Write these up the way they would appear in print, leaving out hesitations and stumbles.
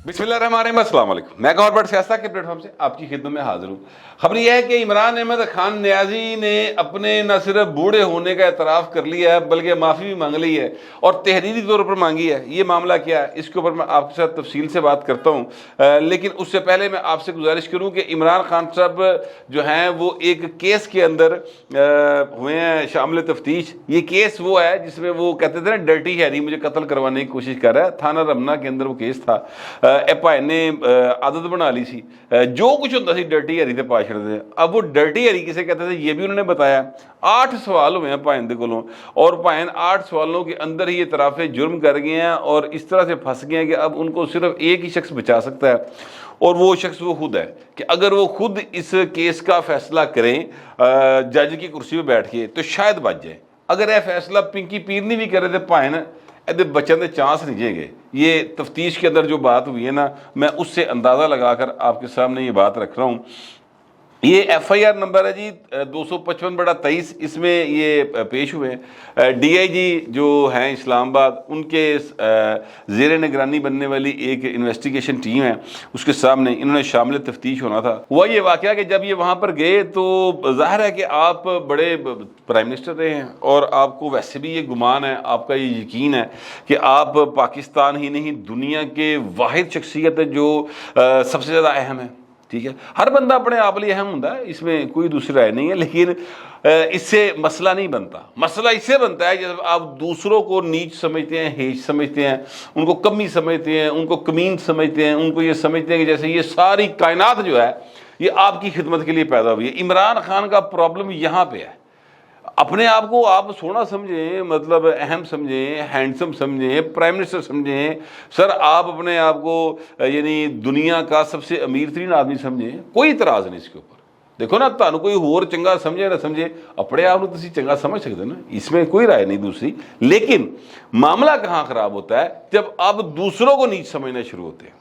بسم اللہ الرحمن الرحیم، السلام علیکم۔ میں گورنمنٹ سیاست کے پلیٹ فارم سے آپ کی خدمت میں حاضر ہوں۔ خبر یہ ہے کہ عمران احمد خان نیازی نے اپنے نہ صرف بوڑھے ہونے کا اعتراف کر لیا ہے بلکہ معافی بھی مانگ لی ہے اور تحریری طور پر مانگی ہے۔ یہ معاملہ کیا ہے اس کے اوپر میں آپ کے ساتھ تفصیل سے بات کرتا ہوں، لیکن اس سے پہلے میں آپ سے گزارش کروں کہ عمران خان صاحب جو ہیں وہ ایک کیس کے اندر ہوئے ہیں شامل تفتیش۔ یہ کیس وہ ہے جس میں وہ کہتے تھے نا ڈرٹی ہیری مجھے قتل کروانے کی کوشش کر رہا ہے، تھانہ رمنا کے اندر وہ کیس تھا۔ ایپا نے عادت بنا لی سی، جو کچھ ہوتا سی ڈرٹی ہیری تے پا چھڑتے۔ اب وہ ڈرٹی ہیری کسے کہتے تھے یہ بھی انہوں نے بتایا۔ 8 سوال ہوئے ہیں پائن دے کولوں اور پائن 8 سوالوں کے اندر ہی اعتراف جرم کر گئے ہیں اور اس طرح سے پھنس گئے ہیں کہ اب ان کو صرف ایک ہی شخص بچا سکتا ہے اور وہ شخص وہ خود ہے کہ اگر وہ خود اس کیس کا فیصلہ کریں جج کی کرسی پہ بیٹھ کے تو شاید بچ جائے۔ اگر یہ فیصلہ پنکی پیرنی بھی کرے تھے پائن بچن دے چانس نہیں جائیں گے۔ یہ تفتیش کے اندر جو بات ہوئی ہے نا، میں اس سے اندازہ لگا کر آپ کے سامنے یہ بات رکھ رہا ہوں۔ یہ ایف آئی آر نمبر ہے جی 255/23، اس میں یہ پیش ہوئے ہیں۔ ڈی آئی جی جو ہیں اسلام آباد، ان کے زیر نگرانی بننے والی ایک انویسٹیگیشن ٹیم ہے، اس کے سامنے انہوں نے شامل تفتیش ہونا تھا۔ ہوا یہ واقعہ کہ جب یہ وہاں پر گئے تو ظاہر ہے کہ آپ بڑے پرائم منسٹر رہے ہیں اور آپ کو ویسے بھی یہ گمان ہے، آپ کا یہ یقین ہے کہ آپ پاکستان ہی نہیں دنیا کے واحد شخصیت ہے جو سب سے زیادہ اہم ہے۔ ٹھیک ہے، ہر بندہ اپنے آپ لیے اہم ہوتا ہے، اس میں کوئی دوسری رائے نہیں ہے، لیکن اس سے مسئلہ نہیں بنتا۔ مسئلہ اس سے بنتا ہے جب آپ دوسروں کو نیچ سمجھتے ہیں، ہیچ سمجھتے ہیں، ان کو کمی سمجھتے ہیں، ان کو کمین سمجھتے ہیں، ان کو یہ سمجھتے ہیں کہ جیسے یہ ساری کائنات جو ہے یہ آپ کی خدمت کے لیے پیدا ہوئی ہے۔ عمران خان کا پرابلم یہاں پہ ہے۔ اپنے آپ کو آپ سونا سمجھیں، مطلب اہم سمجھیں، ہینڈسم سمجھیں، پرائم منسٹر سمجھیں، سر آپ اپنے آپ کو یعنی دنیا کا سب سے امیر ترین آدمی سمجھیں، کوئی اعتراض نہیں اس کے اوپر۔ دیکھو نا، تانوں کوئی اور چنگا سمجھے نہ سمجھے، اپنے آپ کو تسی چنگا سمجھ سکتے نا، اس میں کوئی رائے نہیں دوسری۔ لیکن معاملہ کہاں خراب ہوتا ہے جب آپ دوسروں کو نیچ سمجھنا شروع ہوتے ہیں،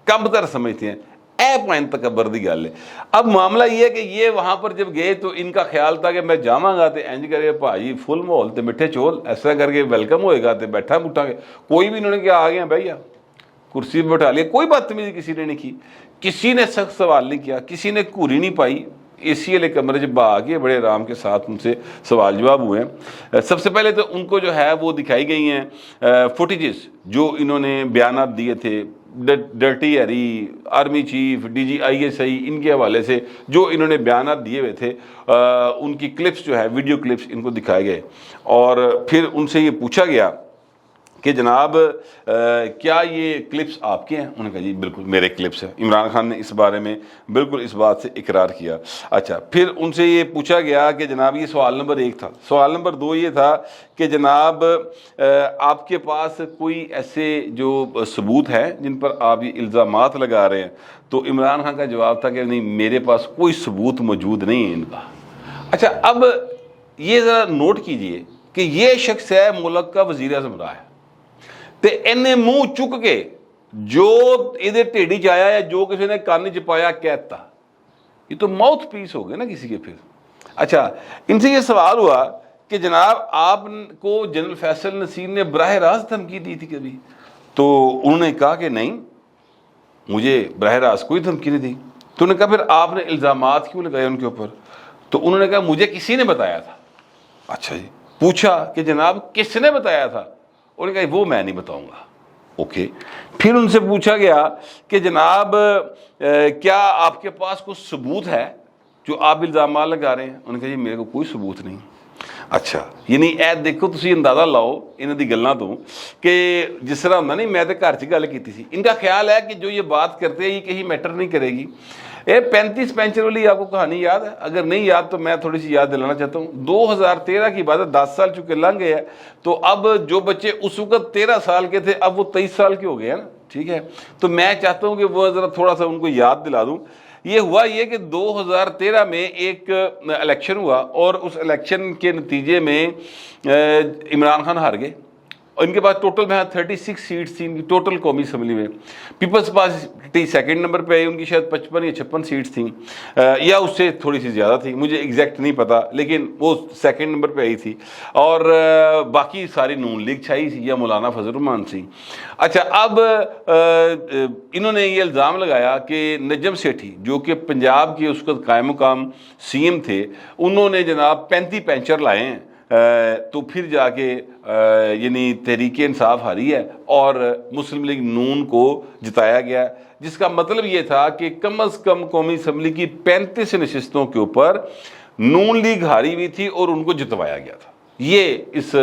کم تر سمجھتے ہیں۔ اے پوائنٹ تکبر دی گل ہے۔ اب معاملہ یہ ہے کہ یہ وہاں پر جب گئے تو ان کا خیال تھا کہ میں جاواں گا تے انج کرے بھائی فل ماحول تے میٹھے چول ایسا کر کے ویلکم ہوئے گا تے بیٹھا بٹھا کے کوئی بھی انہوں نے کیا آ گیا بھائی کرسی پہ بٹھا لیا، کوئی بدتمیزی کسی نے نہیں کی، کسی نے سخت سوال نہیں کیا، کسی نے گھوری نہیں پائی، اے سی والے کمرے جب آ کے بڑے آرام کے ساتھ ان سے سوال جواب ہوئے ہیں۔ سب سے پہلے تو ان کو جو ہے وہ دکھائی گئی ہیں فوٹیجز جو انہوں نے بیانات دیے تھے dirty Harry, army chief, D G I S I, ان کے حوالے سے جو انہوں نے بیانات دیے ہوئے تھے، ان کی کلپس جو ہے ویڈیو کلپس ان کو دکھائے گئے اور پھر ان سے یہ پوچھا گیا کہ جناب کیا یہ کلپس آپ کے ہیں؟ انہوں نے کہا جی بالکل میرے کلپس ہیں۔ عمران خان نے اس بارے میں بالکل اس بات سے اقرار کیا۔ اچھا، پھر ان سے یہ پوچھا گیا کہ جناب یہ سوال نمبر 1 تھا۔ سوال نمبر 2 یہ تھا کہ جناب آپ کے پاس کوئی ایسے جو ثبوت ہے جن پر آپ یہ الزامات لگا رہے ہیں؟ تو عمران خان کا جواب تھا کہ نہیں، میرے پاس کوئی ثبوت موجود نہیں ہے ان کا۔ اچھا، اب یہ ذرا نوٹ کیجئے کہ یہ شخص ہے ملک کا وزیر اعظم رہا ہے تے انہیں منہ چک کے جو ادھر ٹیڑی چایا یا جو کسی نے کان چپایا کہتا، یہ تو ماؤتھ پیس ہو گئے نا کسی کے پھر۔ اچھا، ان سے یہ سوال ہوا کہ جناب آپ کو جنرل فیصل نصیر نے براہ راست دھمکی دی تھی کبھی؟ تو انہوں نے کہا کہ نہیں، مجھے براہ راست کوئی دھمکی نہیں دی۔ تو انہوں نے کہا پھر آپ نے الزامات کیوں لگائے ان کے اوپر؟ تو انہوں نے کہا مجھے کسی نے بتایا تھا۔ اچھا جی، پوچھا کہ جناب کس نے بتایا تھا؟ انہوں نے کہا وہ میں نہیں بتاؤں گا۔ اوکے، پھر ان سے پوچھا گیا کہ جناب کیا آپ کے پاس کوئی ثبوت ہے جو آپ الزامات لگا رہے ہیں؟ انہوں نے کہا جی میرے کو کوئی ثبوت نہیں۔ اچھا، یعنی اے دیکھو تسی اندازہ لاؤ انہاں دی گلاں تو کہ جس طرح ہوندا نہیں، میں تے گھر 'چ گل کیتی سی، ان کا خیال ہے کہ جو یہ بات کرتے ہیں یہ کہیں میٹر نہیں کرے گی۔ 35 پینچر والی آپ کو کہانی یاد ہے؟ اگر نہیں یاد تو میں تھوڑی سی یاد دلانا چاہتا ہوں۔ 2013 کی بات ہے، 10 سال چونکہ لنگ گئے ہیں، تو اب جو بچے اس وقت 13 سال کے تھے اب وہ 23 سال کے ہو گئے ہیں نا، ٹھیک ہے؟ تو میں چاہتا ہوں کہ وہ ذرا تھوڑا سا ان کو یاد دلا دوں۔ یہ ہوا یہ کہ 2013 میں ایک الیکشن ہوا اور اس الیکشن کے نتیجے میں عمران خان ہار گئے اور ان کے پاس ٹوٹل میں 36 سیٹس تھیں ان کی ٹوٹل قومی اسمبلی میں. پیپلز پارٹی سیکنڈ نمبر پہ آئی, ان کی شاید 55 یا 56 سیٹس تھیں, یا اس سے تھوڑی سی زیادہ تھی, مجھے ایگزیکٹ نہیں پتا, لیکن وہ سیکنڈ نمبر پہ آئی تھی. اور باقی ساری نون لیگ چھائی تھی یا مولانا فضل الرحمان سی. اچھا, اب انہوں نے یہ الزام لگایا کہ نجم سیٹھی جو کہ پنجاب کے اس وقت قائم مقام سی ایم تھے, انہوں نے جناب 35 پینچر لائے ہیں, تو پھر جا کے یعنی تحریک انصاف ہاری ہے اور مسلم لیگ نون کو جتایا گیا, جس کا مطلب یہ تھا کہ کم از کم قومی اسمبلی کی 35 نشستوں کے اوپر نون لیگ ہاری ہوئی تھی اور ان کو جتوایا گیا تھا. یہ اس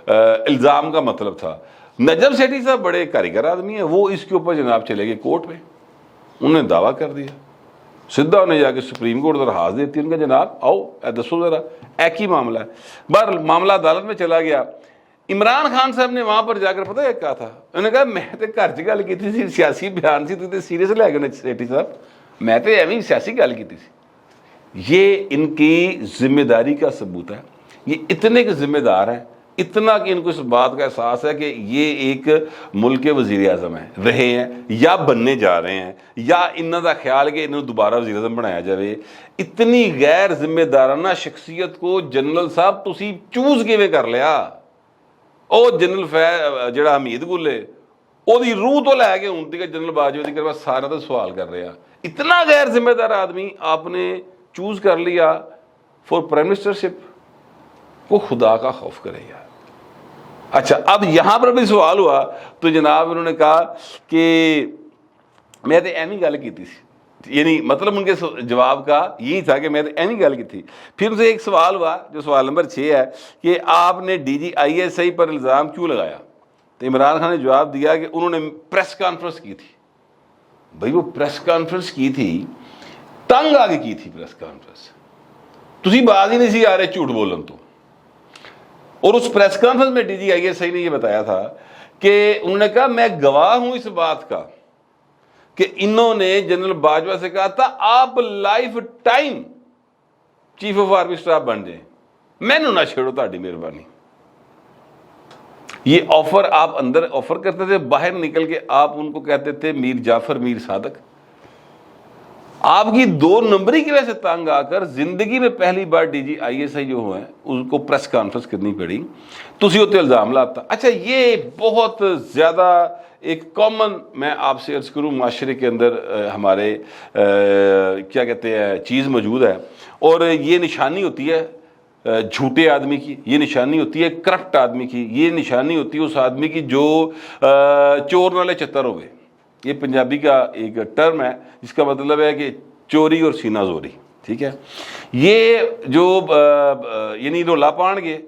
الزام کا مطلب تھا. نجم سیٹھی صاحب بڑے کاریگر آدمی ہیں, وہ اس کے اوپر جناب چلے گئے کورٹ میں, انہوں نے دعویٰ کر دیا, سدھا انہیں جا کے سپریم کورٹ درخواست دیتی, ان کا جناب آؤ دسو ذرا ایک ہی معاملہ ہے. بہرحال معاملہ عدالت میں چلا گیا. عمران خان صاحب نے وہاں پر جا کر پتہ ہے کیا تھا, انہوں نے کہا میں تو گھر چ گل کی تھی, سیاسی بیان سی, تو سیریس لے گئے سیٹھی صاحب, میں تو ایویں سیاسی گل کی تھی. یہ ان کی ذمہ داری کا ثبوت ہے. یہ اتنے کے ذمہ دار ہیں, اتنا کہ ان کو اس بات کا احساس ہے کہ یہ ایک ملک کے وزیر اعظم ہیں, رہے ہیں یا بننے جا رہے ہیں, یا انہوں کا خیال کہ انہوں دوبارہ وزیر اعظم بنایا جائے. اتنی غیر ذمہ دارانہ شخصیت کو جنرل صاحب تسی چوز کیویں کر لیا؟ او جنرل جڑا حمید گل ہے, او دی روح تو لے کے ہوں تک جنرل باجوہ دی کروا سارا تو سوال کر رہے ہیں. اتنا غیر ذمہ دار آدمی آپ نے چوز کر لیا فور پرائم منسٹرشپ, وہ خدا کا خوف کرے یار. اچھا, اب یہاں پر بھی سوال ہوا تو جناب انہوں نے کہا کہ میں تو ایویں گل کی تھی, یعنی مطلب ان کے جواب کا یہی تھا کہ میں تو ایویں گل کی تھی. پھر ان سے ایک سوال ہوا جو سوال نمبر 6 ہے کہ آپ نے ڈی جی آئی ایس آئی پر الزام کیوں لگایا؟ تو عمران خان نے جواب دیا کہ انہوں نے پریس کانفرنس کی تھی. بھائی وہ پریس کانفرنس کی تھی, تنگ آگے کی تھی پریس کانفرنس, تسی بات ہی نہیں سی آ رہے جھوٹ بولن تو. اور اس پریس کانفرنس میں D G I S I نے یہ بتایا تھا کہ انہوں نے کہا میں گواہ ہوں اس بات کا کہ انہوں نے جنرل باجوہ سے کہا تھا آپ life time chief of army staff بن جائیں, میں نہ چھیڑو, تہاڈی مہربانی. یہ آفر آپ اندر آفر کرتے تھے, باہر نکل کے آپ ان کو کہتے تھے میر جعفر میر صادق. آپ کی 2 نمبری کی وجہ سے تنگ آ کر زندگی میں پہلی bar D G I S آئی جو ہیں اس کو پریس کانفرنس کرنی پڑی, تسی ہوتے الزام لاتا. اچھا, یہ بہت زیادہ ایک کامن میں آپ سے عرض کروں معاشرے کے اندر ہمارے کیا کہتے ہیں چیز موجود ہے, اور یہ نشانی ہوتی ہے جھوٹے آدمی کی, یہ نشانی ہوتی ہے کرپٹ آدمی کی, یہ نشانی ہوتی ہے اس آدمی کی جو چور نالے چتر ہوئے. یہ پنجابی کا ایک ٹرم ہے جس کا مطلب ہے کہ چوری اور سینہ زوری, ٹھیک ہے. یہ جو یعنی رولا پان گے,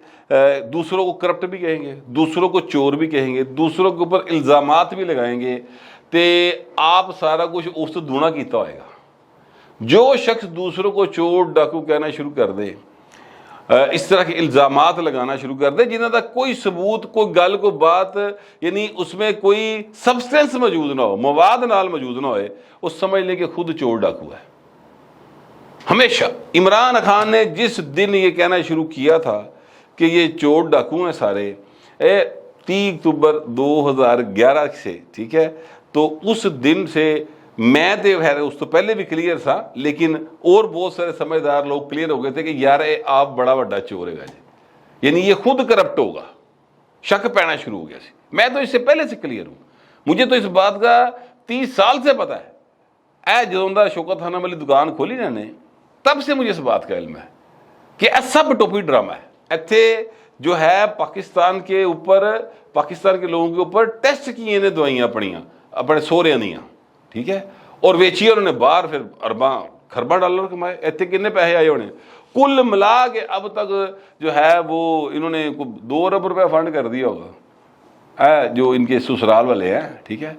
دوسروں کو کرپٹ بھی کہیں گے, دوسروں کو چور بھی کہیں گے, دوسروں کے اوپر الزامات بھی لگائیں گے, تے آپ سارا کچھ اس تو دونا کیتا ہوئے گا. جو شخص دوسروں کو چور ڈاکو کہنا شروع کر دے, اس طرح کے الزامات لگانا شروع کر دے جنہاں دا کوئی ثبوت, کوئی گل, کوئی بات, یعنی اس میں کوئی سبسٹنس موجود نہ ہو, مواد نال موجود نہ ہوئے, وہ سمجھ لیں کہ خود چور ڈاکو ہے. ہمیشہ عمران خان نے جس دن یہ کہنا شروع کیا تھا کہ یہ چور ڈاکو ہیں سارے, 30 اکتوبر 2011 سے, ٹھیک ہے, تو اس دن سے میں تو خیر اس تو پہلے بھی کلیئر تھا, لیکن اور بہت سارے سمجھدار لوگ کلیئر ہو گئے تھے کہ یار آپ بڑا بڑا چور ہے گا جی, یعنی یہ خود کرپٹ ہوگا, شک پینا شروع ہو گیا سی. میں تو اس سے پہلے سے کلیئر ہوں, مجھے تو اس بات کا 30 سال سے پتا ہے. جدوں دا شوکت خانہ والی دکان کھولی نا نے, تب سے مجھے اس بات کا علم ہے کہ سب ٹوپی ڈرامہ ہے. ایتھے جو ہے پاکستان کے اوپر, پاکستان کے لوگوں کے اوپر ٹیسٹ کیے نے دوائیاں پڑیاں اپنے سوہریاں دیاں, ٹھیک ہے, اور ویچی انہوں نے باہر, پھر ارباں خرباں ڈالر کمائے. ایتھے کتنے پیسے آئے ہونے کل ملا کے اب تک جو ہے وہ انہوں نے 2 ارب روپے فنڈ کر دیا ہوگا جو ان کے سسرال والے ہیں, ٹھیک ہے.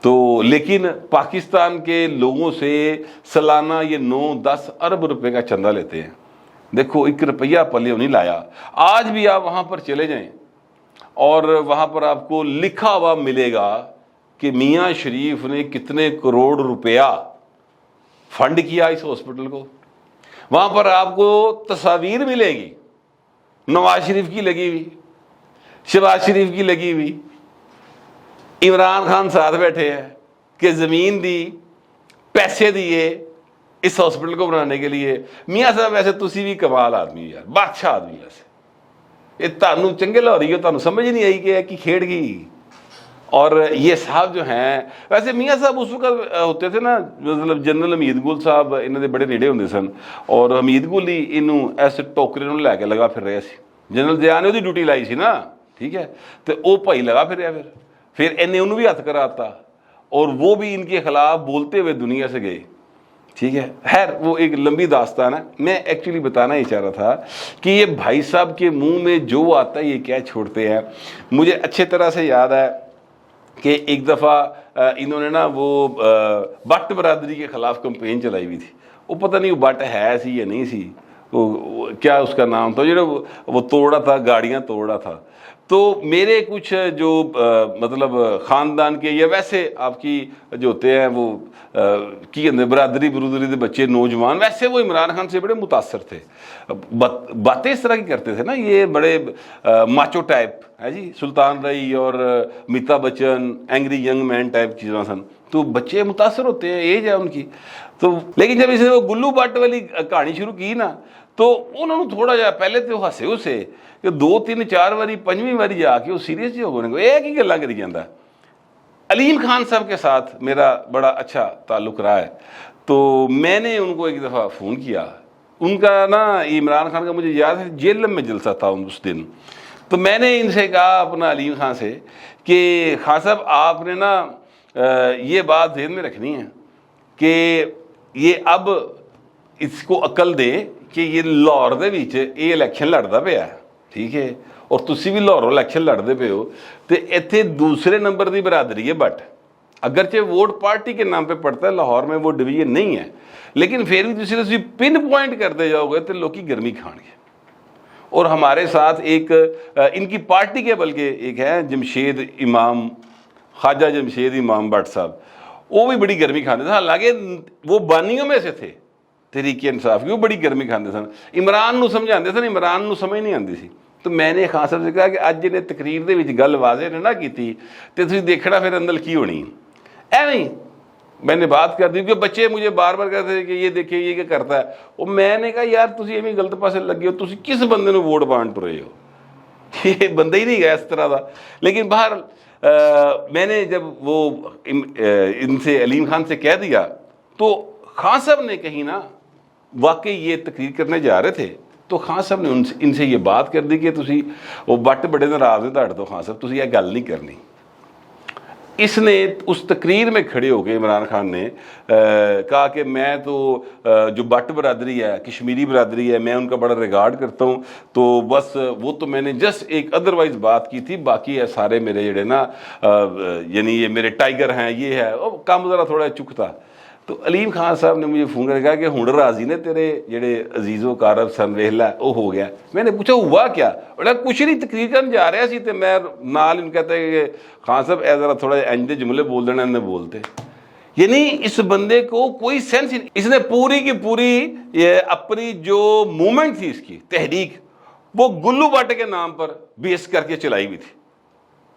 تو لیکن پاکستان کے لوگوں سے سالانہ یہ 9-10 ارب روپے کا چندہ لیتے ہیں. دیکھو 1 روپیہ پلے نہیں لایا. آج بھی آپ وہاں پر چلے جائیں اور وہاں پر آپ کو لکھا ہوا ملے گا کہ میاں شریف نے کتنے کروڑ روپیہ فنڈ کیا اس ہاسپٹل کو. وہاں پر آپ کو تصاویر ملے گی نواز شریف کی لگی ہوئی, شہباز شریف کی لگی ہوئی، عمران خان ساتھ بیٹھے ہیں کہ زمین دی، پیسے دیے اس ہاسپٹل کو بنانے کے لیے۔ میاں صاحب ویسے تسی بھی کمال آدمی یار، بادشاہ آدمی ویسے، یہ تانوں چنگے لا رہی ہو، تانوں سمجھ نہیں آئی کہ کی کھیڑ گئی۔ اور یہ صاحب جو ہیں، ویسے میاں صاحب اس وقت ہوتے تھے نا، مطلب جنرل حمید گل صاحب انہوں نے بڑے نیڑے ہوندے سن، اور حمید گل ہی انہوں ایسے ٹوکرے نوں لے کے لگا پھر رہے سی، جنرل ضیاء نے وہ ڈیوٹی لائی سی نا، ٹھیک ہے، تو وہ بھائی لگا پھر رہا، پھر انہیں انہوں بھی ہاتھ کراتا، اور وہ بھی ان کے خلاف بولتے ہوئے دنیا سے گئے، ٹھیک ہے۔ خیر وہ ایک لمبی داستان ہے، میں ایکچولی بتانا ہی چاہ رہا تھا کہ یہ بھائی صاحب کے منہ میں جو آتا ہے یہ کیا چھوڑتے ہیں۔ مجھے اچھے طرح سے یاد ہے کہ ایک دفعہ انہوں نے نا وہ بٹ برادری کے خلاف کمپین چلائی ہوئی تھی، وہ پتہ نہیں وہ بٹ ہے سی یا نہیں سی، وہ کیا اس کا نام تھا، جو وہ توڑا تھا، گاڑیاں توڑا تھا۔ تو میرے کچھ جو مطلب خاندان کے یا ویسے آپ کی جو ہوتے ہیں وہ کی برادری دے بچے نوجوان، ویسے وہ عمران خان سے بڑے متاثر تھے، باتیں اس طرح کی کرتے تھے نا، یہ بڑے ماچو ٹائپ ہے جی، سلطان رئی اور Amitabh Bachchan, angry young main type چیزاں سن، تو بچے متاثر ہوتے ہیں، ایج ہے ان کی۔ تو لیکن جب اس نے وہ گلو بٹ والی کہانی شروع کی نا، تو انہوں نے تھوڑا جا پہلے تو ہسے اسے کہ 2 3 4 باری 5ویں باری جا کے وہ سیریس جی ہو گئے، ایک ہی گلا کری جاتا۔ علیم خان صاحب کے ساتھ میرا بڑا اچھا تعلق رہا ہے، تو میں نے ان کو ایک دفعہ فون کیا، ان کا نا عمران خان کا مجھے یاد ہے جیلم میں جلسہ تھا اس دن، تو میں نے ان سے کہا اپنا علیم خان سے کہ خان صاحب آپ نے نا یہ بات ذہن میں رکھنی ہے کہ یہ اب اس کو عقل دے کہ یہ لاہور دے وچ یہ الیکشن لڑتا پیا ہے، ٹھیک ہے، اور تسی بھی لاہوروں الیکشن لڑتے پے ہو، تو اتنے دوسرے نمبر دی برادری ہے بٹ، اگرچہ ووٹ پارٹی کے نام پہ پڑتا ہے، لاہور میں وہ ڈویژن نہیں ہے، لیکن پھر بھی تسی پن پوائنٹ کرتے جاؤ گے تو لوکی گرمی کھان گے۔ اور ہمارے ساتھ ایک ان کی پارٹی کے بلکہ ایک ہے جمشید امام، خواجہ جمشید امام بٹ صاحب، وہ بھی بڑی گرمی کھانے تھے، حالانکہ وہ بانیوں میں سے تھے تحریک انصاف کی، وہ بڑی گرمی کھاندے سن، عمران نو سمجھاندے سن، عمران نو سمجھ نہیں آندی سی۔ تو میں نے خان صاحب سے کہا کہ اج جنہیں تقریر دے وچ گل واضح نے نہ کیتی تے تسی دیکھنا پھر اندر کی ہونی، ایویں میں نے بات کر دی، کہ بچے مجھے بار بار کہتے ہیں کہ یہ دیکھیں یہ کیا کرتا ہے، اور میں نے کہا یار تسی ایویں غلط پاسے لگے ہو، تسی کس بندے نو ووٹ پان ٹرے ہو، یہ بندہ ہی نہیں گیا اس طرح دا۔ لیکن باہر میں نے جب وہ ان سے علیم خان سے کہہ دیا، تو خان صاحب نے کہیں نا واقعی یہ تقریر کرنے جا رہے تھے، تو خان صاحب نے ان سے یہ بات کر دی کہ تسی وہ بٹ بڑے ناراض ہیں تہاڈے تو خان صاحب، تسی یہ گل نہیں کرنی۔ اس نے اس تقریر میں کھڑے ہو کے عمران خان نے کہا کہ میں تو جو بٹ برادری ہے، کشمیری برادری ہے، میں ان کا بڑا ریگارڈ کرتا ہوں، تو بس وہ تو میں نے جسٹ ایک ادروائز بات کی تھی، باقی ہے سارے میرے جڑے نا یعنی یہ میرے ٹائگر ہیں، یہ ہے، وہ کام ذرا تھوڑا چکتا۔ تو علیم خان صاحب نے مجھے فون کر کہا کہ ہن راضی نے تیرے جڑے عزیز و کارب سن، ویکھ لے وہ ہو گیا۔ میں نے پوچھا ہوا کیا؟ بولا کچھ نہیں، تقریر کرن جا رہا سی تے میں نال ان کہتا ہے کہ خان صاحب اے ذرا تھوڑا انج دے جملے بول دینا، انہیں بولتے، یعنی اس بندے کو کوئی سینس ہی نہیں۔ اس نے پوری کی پوری اپنی جو موومنٹ تھی اس کی تحریک، وہ گلو بٹ کے نام پر بیس کر کے چلائی ہوئی تھی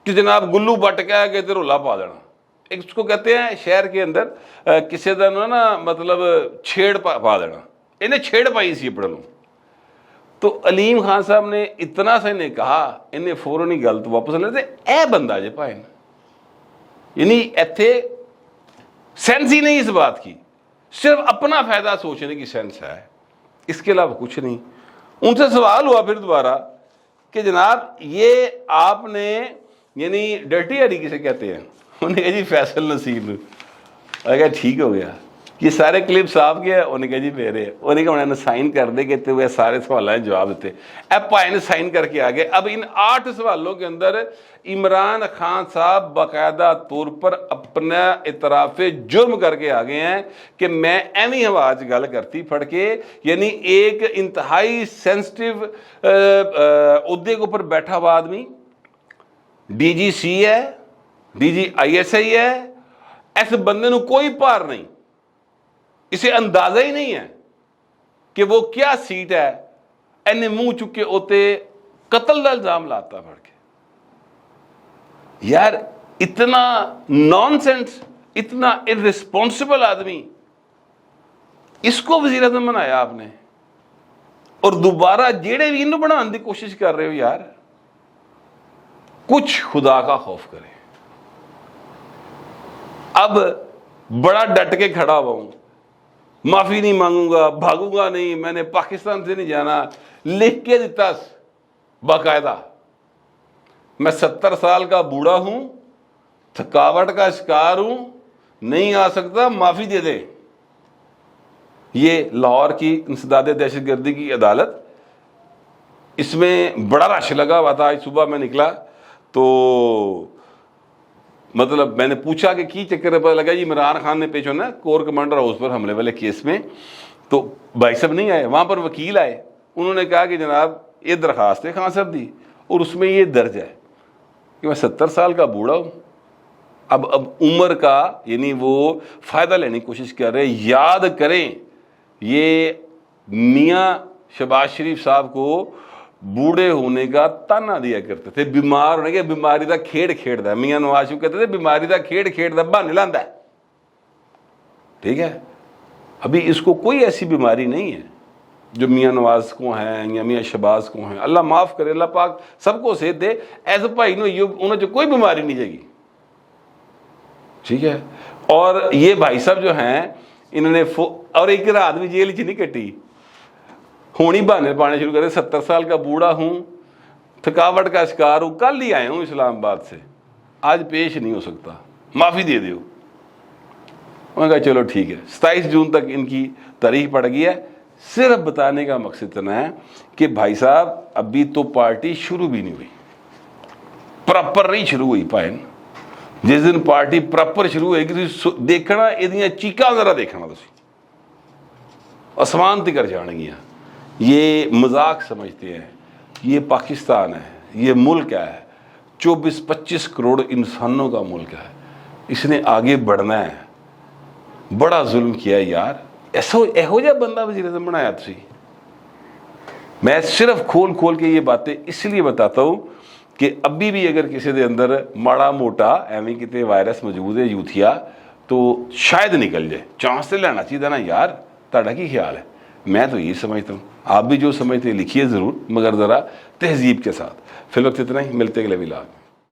کہ جناب گلو بٹ کہہ کے تے رولا پا دینا۔ ایک اس کو کہتے ہیں شہر کے اندر کسی دا نا مطلب چھیڑ پا دینا، انہیں چھیڑ پائی سی اپنے لوگ۔ تو علیم خان صاحب نے اتنا سا انہیں کہا، انہیں فوراً ہی گل تو واپس لے تے اے بندہ جے پائے، یعنی ایتھے سینس ہی نہیں اس بات کی، صرف اپنا فائدہ سوچنے کی سینس ہے، اس کے علاوہ کچھ نہیں۔ ان سے سوال ہوا پھر دوبارہ کہ جناب یہ آپ نے یعنی ڈرٹی ہری کسے کہتے ہیں؟ انہوں نے کہا جی فیصل نصیر، میں کہا ٹھیک ہو گیا، یہ سارے کلپس آپ کے ہیں؟ انہوں نے کہا جی میرے، انہوں نے کہا انہوں نے سائن کر دے کہ وہ سارے سوالوں کے جواب دیتے، اب پائے نے سائن کر کے آگے۔ اب ان 8 سوالوں کے اندر عمران خان صاحب باقاعدہ طور پر اپنا اعتراف جرم کر کے آگے ہیں کہ میں ایویں آواز گل کرتی پھڑ کے، یعنی ایک انتہائی سینسٹیو عہدے کے اوپر بیٹھا ہوا آدمی، ڈی جی سی ہے، ڈی جی آئی ایس آئی ہے، ایسے بندے نو کوئی پار نہیں، اسے اندازہ ہی نہیں ہے کہ وہ کیا سیٹ ہے، اینے منہ چکے ہوتے قتل کا الزام لاتا پڑ کے۔ یار اتنا نان سینس، اتنا ارسپانسبل آدمی، اس کو وزیر اعظم بنایا آپ نے، اور دوبارہ جیڑے بھی انہوں بنانے کی کوشش کر رہے ہو. یار کچھ خدا کا خوف کرے. اب بڑا ڈٹ کے کھڑا ہوا ہوں، معافی نہیں مانگوں گا، بھاگوں گا نہیں، میں نے پاکستان سے نہیں جانا، لکھ کے دیتا باقاعدہ. میں 70 سال کا بوڑھا ہوں، تھکاوٹ کا شکار ہوں، نہیں آ سکتا، معافی دے دے. یہ لاہور کی انسداد دہشت گردی کی عدالت، اس میں بڑا رش لگا ہوا تھا. آج صبح میں نکلا تو مطلب میں نے پوچھا کہ کی چکر ہے، پتہ لگا جی عمران خان نے پیش ہونا کور کمانڈر ہاؤس پر حملے والے کیس میں. تو بھائی صاحب نہیں آئے، وہاں پر وکیل آئے، انہوں نے کہا کہ جناب یہ درخواست ہے خان صاحب دی، اور اس میں یہ درج ہے کہ میں 70 سال کا بوڑھا ہوں. اب عمر کا یعنی وہ فائدہ لینے کی کوشش کر رہے. یاد کریں یہ میاں شہباز شریف صاحب کو بوڑھے ہونے کا تانا دیا کرتے تھے، بیمار ہونے کے، بیماری دا کھیڑ کھیڑتا ہے. میاں نواز شریف کہتے تھے بیماری دا کھیڑ کھیڑتا، بہانے لاندہ ہے. ٹھیک ہے، ابھی اس کو کوئی ایسی بیماری نہیں ہے جو میاں نواز کو ہیں یا میاں شہباز کو ہیں. اللہ معاف کرے، اللہ پاک سب کو صحت دے. ایسے بھائی انہوں جو کوئی بیماری نہیں جائے گی. ٹھیک ہے، اور یہ بھائی صاحب جو ہیں انہوں نے اور ایک رات بھی جیل چ نہیں کٹی، ہونی بہانے پانے شروع کرے. 70 سال کا بوڑھا ہوں، تھکاوٹ کا شکار ہوں، کل ہی آئے ہوں اسلام آباد سے، آج پیش نہیں ہو سکتا، معافی دے دیو. میں نے کہا چلو ٹھیک ہے. 27 جون تک ان کی تاریخ پڑ گئی ہے. صرف بتانے کا مقصد اتنا ہے کہ بھائی صاحب ابھی تو پارٹی شروع بھی نہیں ہوئی، پراپر نہیں شروع ہوئی. پائن جس دن پارٹی پراپر شروع ہوئے گی دیکھنا یہ چیقاں ذرا دیکھنا، آسمان تک جان گیا. یہ مذاق سمجھتے ہیں، یہ پاکستان ہے، یہ ملک ہے، 24-25 کروڑ انسانوں کا ملک ہے. اس نے آگے بڑھنا ہے. بڑا ظلم کیا ہے یار، ایہو جا بندہ وزیر اعظم بنایا تھی. میں صرف کھول کے یہ باتیں اس لیے بتاتا ہوں کہ ابھی بھی اگر کسی دے اندر ماڑا موٹا ایویں کتے وائرس موجود ہے یوتھیا تو شاید نکل جائے. چانس سے لینا چاہیے نا یار. تہاڈا کی خیال ہے؟ میں تو یہ سمجھتا ہوں، آپ بھی جو سمجھتے ہیں لکھیے ضرور، مگر ذرا تہذیب کے ساتھ. فی الوقت اتنا ہی، ملتے اگلے ولاگ.